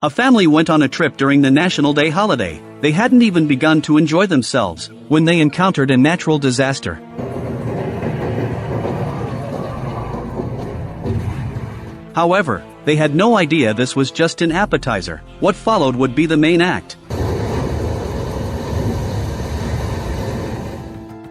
A family went on a trip during the National Day holiday. They hadn't even begun to enjoy themselves when they encountered a natural disaster. However, they had no idea this was just an appetizer. What followed would be the main act.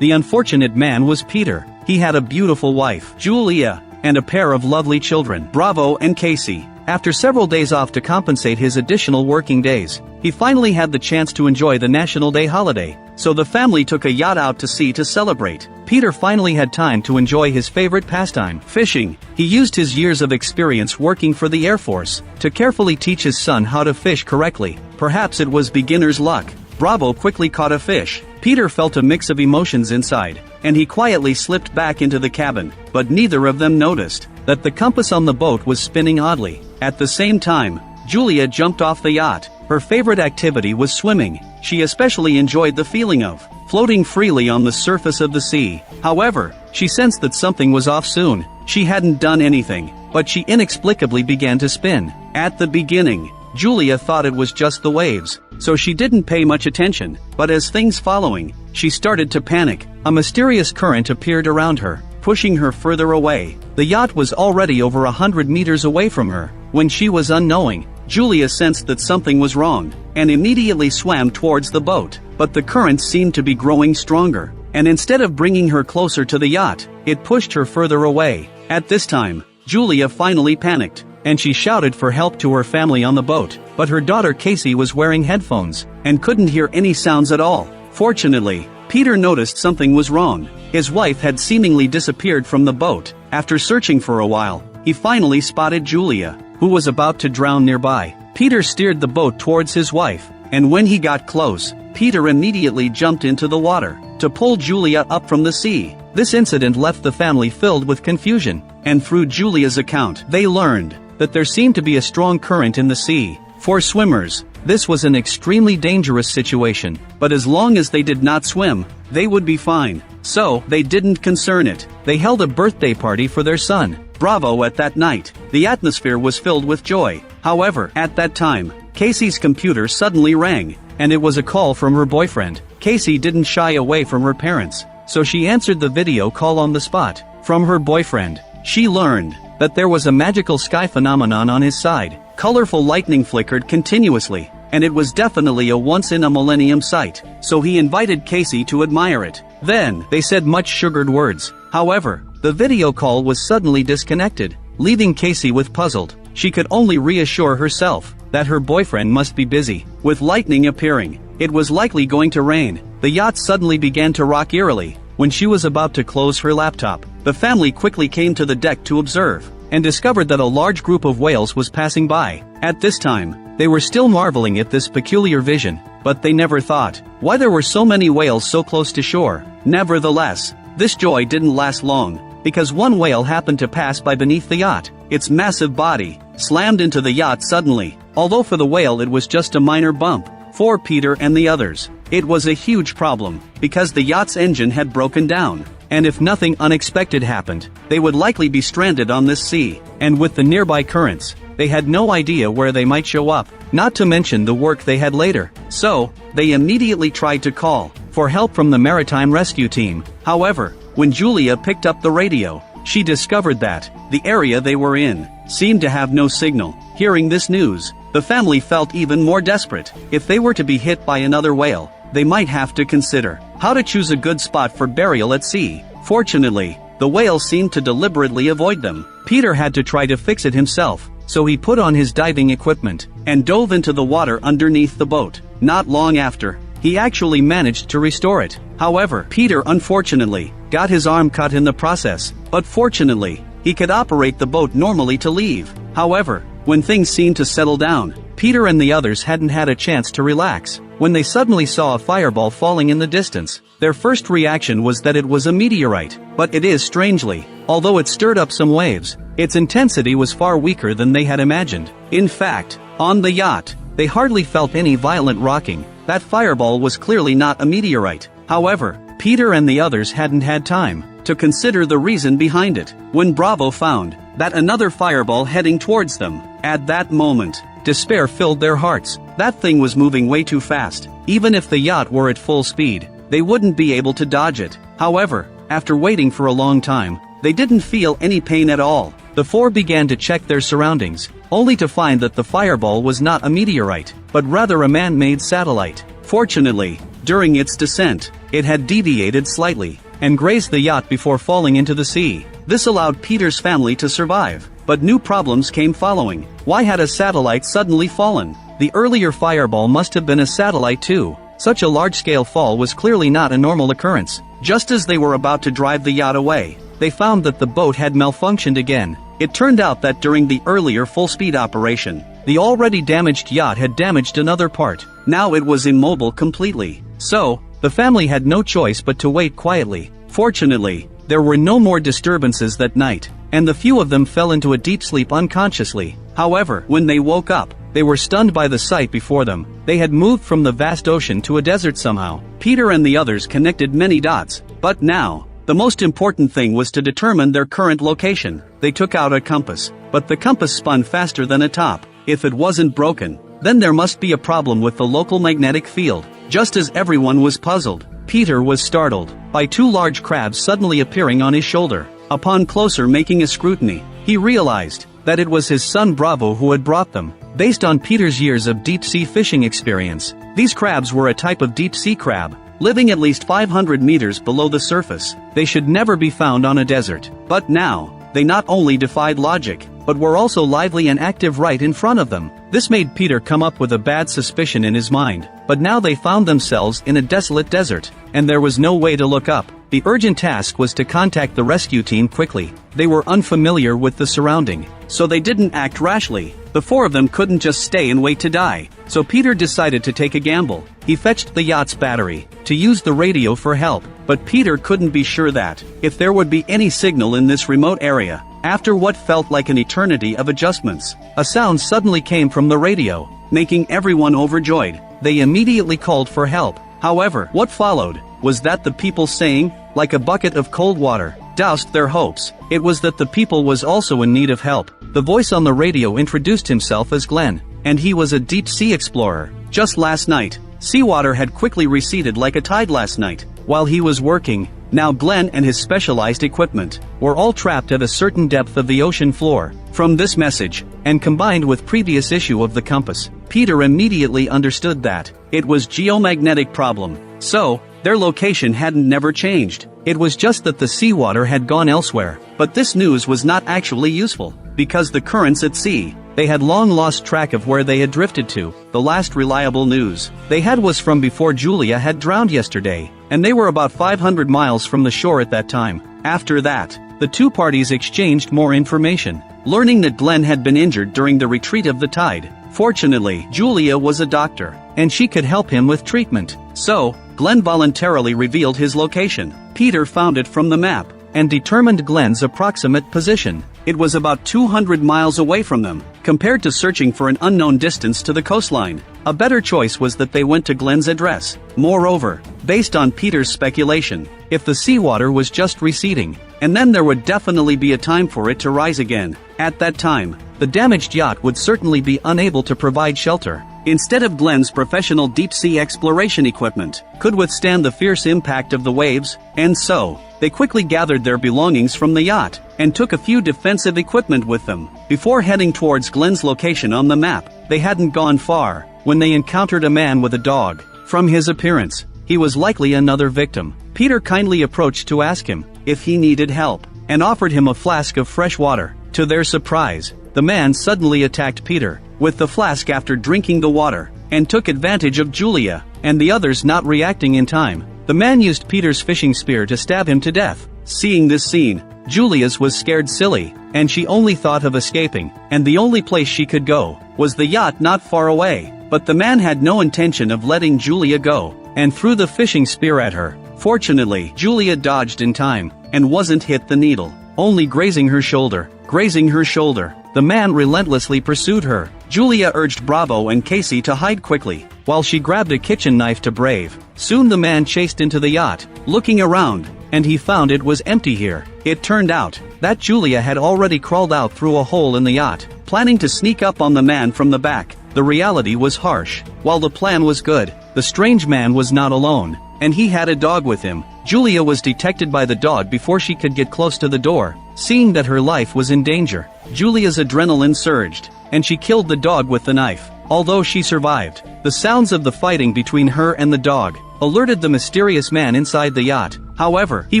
The unfortunate man was Peter. He had a beautiful wife, Julia, and a pair of lovely children, Bravo and Casey. After several days off to compensate his additional working days, he finally had the chance to enjoy the National Day holiday, so the family took a yacht out to sea to celebrate. Peter finally had time to enjoy his favorite pastime, fishing. He used his years of experience working for the Air Force to carefully teach his son how to fish correctly. Perhaps it was beginner's luck. Bravo quickly caught a fish. Peter felt a mix of emotions inside, and he quietly slipped back into the cabin, but neither of them noticed that the compass on the boat was spinning oddly. At the same time, Julia jumped off the yacht. Her favorite activity was swimming. She especially enjoyed the feeling of floating freely on the surface of the sea. However, she sensed that something was off soon. She hadn't done anything, but she inexplicably began to spin. At the beginning, Julia thought it was just the waves, so she didn't pay much attention, but as things following, she started to panic. A mysterious current appeared around her, pushing her further away. The yacht was already over 100 meters away from her. When she was unknowing, Julia sensed that something was wrong, and immediately swam towards the boat. But the current seemed to be growing stronger, and instead of bringing her closer to the yacht, it pushed her further away. At this time, Julia finally panicked, and she shouted for help to her family on the boat, but her daughter Casey was wearing headphones, and couldn't hear any sounds at all. Fortunately, Peter noticed something was wrong. His wife had seemingly disappeared from the boat. After searching for a while, he finally spotted Julia, who was about to drown nearby. Peter steered the boat towards his wife, and when he got close, Peter immediately jumped into the water to pull Julia up from the sea. This incident left the family filled with confusion, and through Julia's account, they learned that there seemed to be a strong current in the sea. For swimmers, this was an extremely dangerous situation, but as long as they did not swim, they would be fine. So, they didn't concern it. They held a birthday party for their son, Bravo, at that night. The atmosphere was filled with joy. However, at that time, Casey's computer suddenly rang, and it was a call from her boyfriend. Casey didn't shy away from her parents, so she answered the video call on the spot. From her boyfriend, she learned that there was a magical sky phenomenon on his side. Colorful lightning flickered continuously, and it was definitely a once-in-a-millennium sight, so he invited Casey to admire it. Then, they said much sugared words. However, the video call was suddenly disconnected, leaving Casey with puzzled. She could only reassure herself that her boyfriend must be busy. With lightning appearing, it was likely going to rain. The yacht suddenly began to rock eerily. When she was about to close her laptop, the family quickly came to the deck to observe, and discovered that a large group of whales was passing by. At this time, they were still marveling at this peculiar vision, but they never thought why there were so many whales so close to shore. Nevertheless, this joy didn't last long, because one whale happened to pass by beneath the yacht. Its massive body slammed into the yacht suddenly. Although for the whale it was just a minor bump, for Peter and the others, it was a huge problem, because the yacht's engine had broken down, and if nothing unexpected happened, they would likely be stranded on this sea, and with the nearby currents, they had no idea where they might show up, not to mention the work they had later. So, they immediately tried to call for help from the maritime rescue team. However, when Julia picked up the radio, she discovered that the area they were in seemed to have no signal. Hearing this news, the family felt even more desperate. If they were to be hit by another whale, they might have to consider how to choose a good spot for burial at sea. Fortunately, the whale seemed to deliberately avoid them. Peter had to try to fix it himself, so he put on his diving equipment and dove into the water underneath the boat. Not long after, he actually managed to restore it. However, Peter unfortunately got his arm cut in the process, but fortunately, he could operate the boat normally to leave. However, when things seemed to settle down, Peter and the others hadn't had a chance to relax. When they suddenly saw a fireball falling in the distance, their first reaction was that it was a meteorite. But it is strangely, although it stirred up some waves, its intensity was far weaker than they had imagined. In fact, on the yacht, they hardly felt any violent rocking. That fireball was clearly not a meteorite. However, Peter and the others hadn't had time to consider the reason behind it when Bravo found that another fireball heading towards them. At that moment, Despair filled their hearts. That thing was moving way too fast. Even if the yacht were at full speed, they wouldn't be able to dodge it. However, after waiting for a long time, they didn't feel any pain at all. The four began to check their surroundings, only to find that the fireball was not a meteorite, but rather a man-made satellite. Fortunately, during its descent, it had deviated slightly and grazed the yacht before falling into the sea. This allowed Peter's family to survive, but new problems came following. Why had a satellite suddenly fallen? The earlier fireball must have been a satellite too. Such a large-scale fall was clearly not a normal occurrence. Just as they were about to drive the yacht away, they found that the boat had malfunctioned again. It turned out that during the earlier full-speed operation, the already damaged yacht had damaged another part. Now it was immobile completely. So, the family had no choice but to wait quietly. Fortunately, there were no more disturbances that night, and the few of them fell into a deep sleep unconsciously. However, when they woke up, they were stunned by the sight before them. They had moved from the vast ocean to a desert somehow. Peter and the others connected many dots, but now, the most important thing was to determine their current location. They took out a compass, but the compass spun faster than a top. If it wasn't broken, then there must be a problem with the local magnetic field. Just as everyone was puzzled, Peter was startled by two large crabs suddenly appearing on his shoulder. Upon closer making a scrutiny, he realized that it was his son Bravo who had brought them. Based on Peter's years of deep-sea fishing experience, these crabs were a type of deep-sea crab, living at least 500 meters below the surface. They should never be found on a desert. But now, they not only defied logic, but were also lively and active right in front of them. This made Peter come up with a bad suspicion in his mind. But now they found themselves in a desolate desert, and there was no way to look up. The urgent task was to contact the rescue team quickly. They were unfamiliar with the surrounding, so they didn't act rashly. The four of them couldn't just stay and wait to die, so Peter decided to take a gamble. He fetched the yacht's battery to use the radio for help, but Peter couldn't be sure that if there would be any signal in this remote area. After what felt like an eternity of adjustments, a sound suddenly came from the radio, making everyone overjoyed. They immediately called for help. However, what followed was that the people saying, like a bucket of cold water, doused their hopes. It was that the people was also in need of help. The voice on the radio introduced himself as Glenn, and he was a deep-sea explorer. Just last night, seawater had quickly receded like a tide last night. While he was working, now Glenn and his specialized equipment were all trapped at a certain depth of the ocean floor. From this message, and combined with previous issue of the compass, Peter immediately understood that it was geomagnetic problem. So, their location hadn't never changed. It was just that the seawater had gone elsewhere. But this news was not actually useful, because the currents at sea, they had long lost track of where they had drifted to. The last reliable news they had was from before Julia had drowned yesterday, and they were about 500 miles from the shore at that time. After that, the two parties exchanged more information, learning that Glenn had been injured during the retreat of the tide. Fortunately, Julia was a doctor, and she could help him with treatment. So, Glenn voluntarily revealed his location. Peter found it from the map, and determined Glenn's approximate position. It was about 200 miles away from them, compared to searching for an unknown distance to the coastline. A better choice was that they went to Glenn's address. Moreover, based on Peter's speculation, if the seawater was just receding, and then there would definitely be a time for it to rise again. At that time, the damaged yacht would certainly be unable to provide shelter. Instead of Glenn's professional deep-sea exploration equipment, could withstand the fierce impact of the waves, and so, they quickly gathered their belongings from the yacht, and took a few defensive equipment with them. Before heading towards Glenn's location on the map, they hadn't gone far, when they encountered a man with a dog. From his appearance, he was likely another victim. Peter kindly approached to ask him if he needed help, and offered him a flask of fresh water. To their surprise, the man suddenly attacked Peter with the flask after drinking the water, and took advantage of Julia and the others not reacting in time. The man used Peter's fishing spear to stab him to death. Seeing this scene, Julia's was scared silly, and she only thought of escaping, and the only place she could go was the yacht not far away. But the man had no intention of letting Julia go, and threw the fishing spear at her. Fortunately, Julia dodged in time, and wasn't hit the needle, only grazing her shoulder. Grazing her shoulder, the man relentlessly pursued her. Julia urged Bravo and Casey to hide quickly, while she grabbed a kitchen knife to brave. Soon the man chased into the yacht. Looking around, and he found it was empty here. It turned out that Julia had already crawled out through a hole in the yacht, planning to sneak up on the man from the back. The reality was harsh. While the plan was good, the strange man was not alone, and he had a dog with him. Julia was detected by the dog before she could get close to the door. Seeing that her life was in danger, Julia's adrenaline surged, and she killed the dog with the knife. Although she survived, the sounds of the fighting between her and the dog alerted the mysterious man inside the yacht. However, he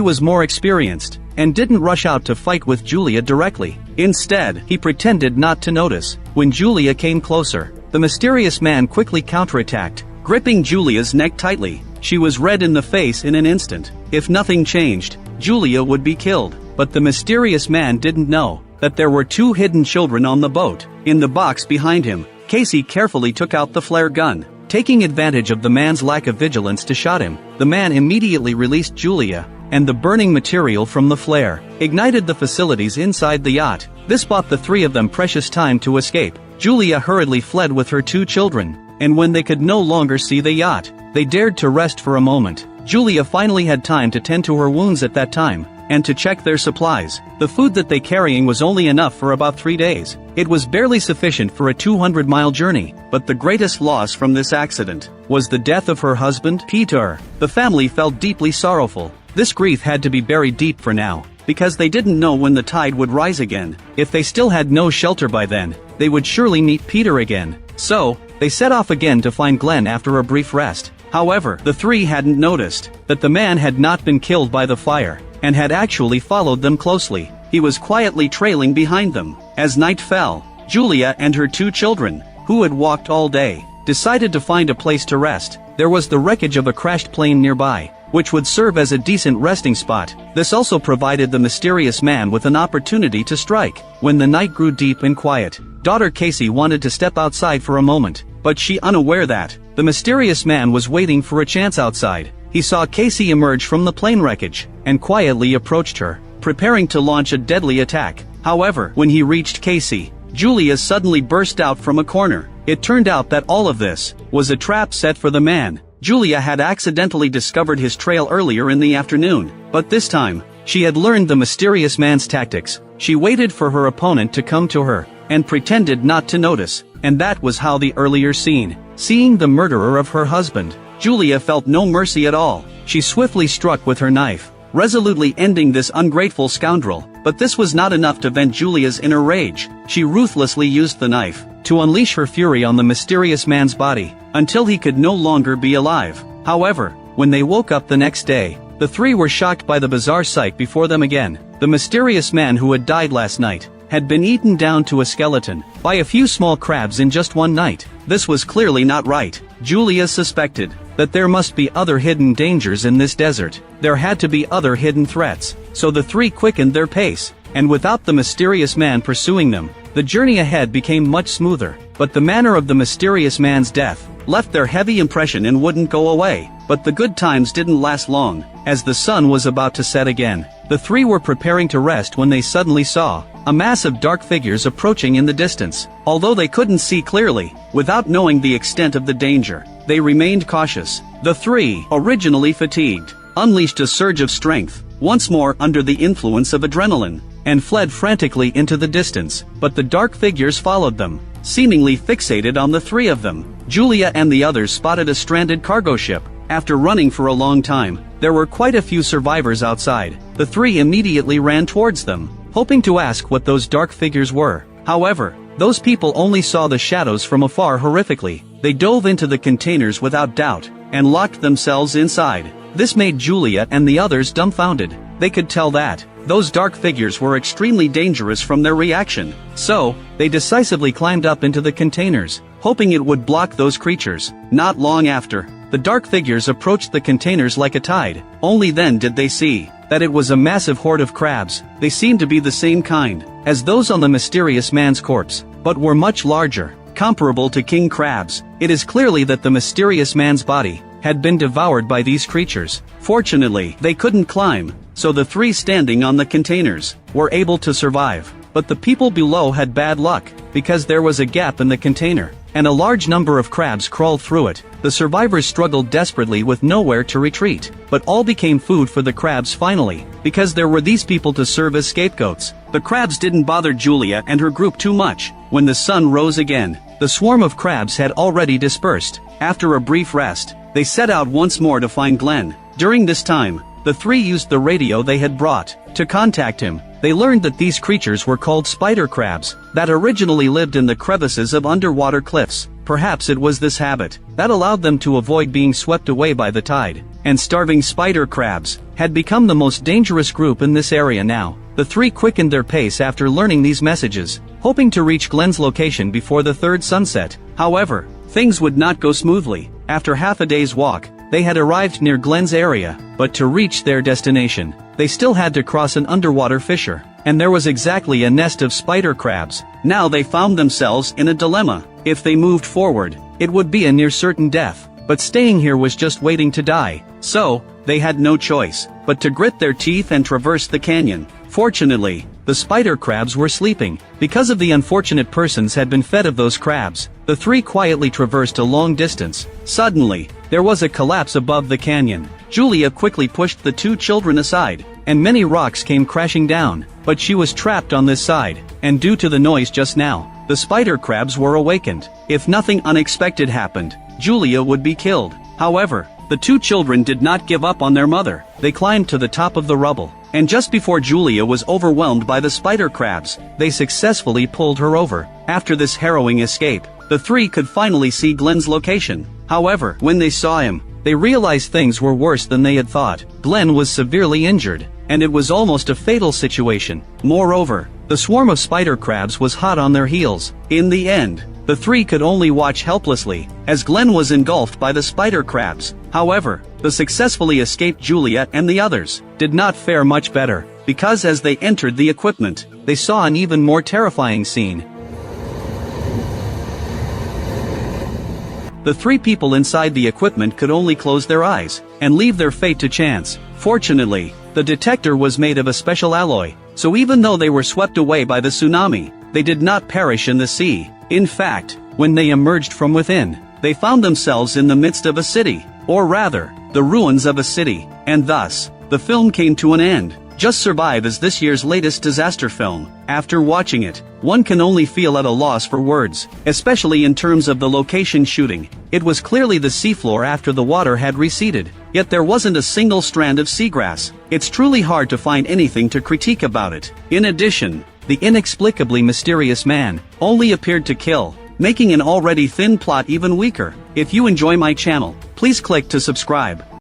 was more experienced, and didn't rush out to fight with Julia directly. Instead, he pretended not to notice. When Julia came closer, the mysterious man quickly counterattacked, gripping Julia's neck tightly. She was red in the face in an instant. If nothing changed, Julia would be killed. But the mysterious man didn't know that there were 2 hidden children on the boat. In the box behind him, Casey carefully took out the flare gun. Taking advantage of the man's lack of vigilance to shoot him, the man immediately released Julia, and the burning material from the flare ignited the facilities inside the yacht. This bought the 3 of them precious time to escape. Julia hurriedly fled with her 2 children, and when they could no longer see the yacht, they dared to rest for a moment. Julia finally had time to tend to her wounds at that time, and to check their supplies. The food that they carrying was only enough for about 3 days. It was barely sufficient for a 200-mile journey, but the greatest loss from this accident was the death of her husband, Peter. The family felt deeply sorrowful. This grief had to be buried deep for now, because they didn't know when the tide would rise again. If they still had no shelter by then, they would surely meet Peter again. So, they set off again to find Glenn after a brief rest. However, the 3 hadn't noticed that the man had not been killed by the fire, and had actually followed them closely. He was quietly trailing behind them. As night fell, Julia and her 2 children, who had walked all day, decided to find a place to rest. There was the wreckage of a crashed plane nearby, which would serve as a decent resting spot. This also provided the mysterious man with an opportunity to strike. When the night grew deep and quiet, daughter Casey wanted to step outside for a moment, but she unaware that the mysterious man was waiting for a chance outside. He saw Casey emerge from the plane wreckage, and quietly approached her, preparing to launch a deadly attack. However, when he reached Casey, Julia suddenly burst out from a corner. It turned out that all of this was a trap set for the man. Julia had accidentally discovered his trail earlier in the afternoon, but this time, she had learned the mysterious man's tactics. She waited for her opponent to come to her, and pretended not to notice, and that was how the earlier scene. Seeing the murderer of her husband, Julia felt no mercy at all. She swiftly struck with her knife, resolutely ending this ungrateful scoundrel. But this was not enough to vent Julia's inner rage. She ruthlessly used the knife to unleash her fury on the mysterious man's body, until he could no longer be alive. However, when they woke up the next day, the 3 were shocked by the bizarre sight before them again. The mysterious man who had died last night had been eaten down to a skeleton by a few small crabs in just one night. This was clearly not right. Julia suspected that there must be other hidden dangers in this desert. There had to be other hidden threats. So the 3 quickened their pace, and without the mysterious man pursuing them, the journey ahead became much smoother. But the manner of the mysterious man's death left their heavy impression and wouldn't go away. But the good times didn't last long. As the sun was about to set again, the 3 were preparing to rest when they suddenly saw a mass of dark figures approaching in the distance. Although they couldn't see clearly, without knowing the extent of the danger, they remained cautious. The 3, originally fatigued, unleashed a surge of strength, once more under the influence of adrenaline, and fled frantically into the distance. But the dark figures followed them, seemingly fixated on the 3 of them. Julia and the others spotted a stranded cargo ship. After running for a long time, there were quite a few survivors outside. The 3 immediately ran towards them, hoping to ask what those dark figures were. However, those people only saw the shadows from afar horrifically. They dove into the containers without doubt, and locked themselves inside. This made Julia and the others dumbfounded. They could tell that those dark figures were extremely dangerous from their reaction. So, they decisively climbed up into the containers, hoping it would block those creatures. Not long after, the dark figures approached the containers like a tide. Only then did they see that it was a massive horde of crabs. They seemed to be the same kind as those on the mysterious man's corpse, but were much larger, comparable to king crabs. It is clearly that the mysterious man's body had been devoured by these creatures. Fortunately, they couldn't climb, so the 3 standing on the containers were able to survive. But the people below had bad luck, because there was a gap in the container. and a large number of crabs crawled through it. The survivors struggled desperately with nowhere to retreat, but all became food for the crabs finally, because there were these people to serve as scapegoats. The crabs didn't bother Julia and her group too much. When the sun rose again, the swarm of crabs had already dispersed. After a brief rest, they set out once more to find Glenn. During this time, the three used the radio they had brought to contact him. They learned that these creatures were called spider crabs, that originally lived in the crevices of underwater cliffs. Perhaps it was this habit that allowed them to avoid being swept away by the tide. And starving spider crabs had become the most dangerous group in this area now. The three quickened their pace after learning these messages, hoping to reach Glenn's location before the third sunset. However, things would not go smoothly. After half a day's walk, they had arrived near Glenn's area, but to reach their destination, they still had to cross an underwater fissure, and there was exactly a nest of spider crabs. Now they found themselves in a dilemma. If they moved forward, it would be a near certain death, but staying here was just waiting to die. So, they had no choice but to grit their teeth and traverse the canyon. Fortunately, the spider crabs were sleeping. Because of the unfortunate persons had been fed of those crabs, the three quietly traversed a long distance. Suddenly, there was a collapse above the canyon. Julia quickly pushed the two children aside, and many rocks came crashing down, but she was trapped on this side, and due to the noise just now, the spider crabs were awakened. If nothing unexpected happened, Julia would be killed. However, the two children did not give up on their mother. They climbed to the top of the rubble, and just before Julia was overwhelmed by the spider crabs, they successfully pulled her over. After this harrowing escape, the three could finally see Glenn's location. However, when they saw him, they realized things were worse than they had thought. Glenn was severely injured, and it was almost a fatal situation. Moreover, the swarm of spider crabs was hot on their heels. In the end, the three could only watch helplessly, as Glenn was engulfed by the spider crabs. However, the successfully escaped Julia and the others did not fare much better, because as they entered the equipment, they saw an even more terrifying scene. The three people inside the equipment could only close their eyes and leave their fate to chance. Fortunately, the detector was made of a special alloy, so even though they were swept away by the tsunami, they did not perish in the sea. In fact, when they emerged from within, they found themselves in the midst of a city, or rather, the ruins of a city, and thus, the film came to an end. Just Survive is this year's latest disaster film. After watching it, one can only feel at a loss for words, especially in terms of the location shooting. It was clearly the seafloor after the water had receded, yet there wasn't a single strand of seagrass. It's truly hard to find anything to critique about it. In addition, the inexplicably mysterious man only appeared to kill, making an already thin plot even weaker. If you enjoy my channel, please click to subscribe.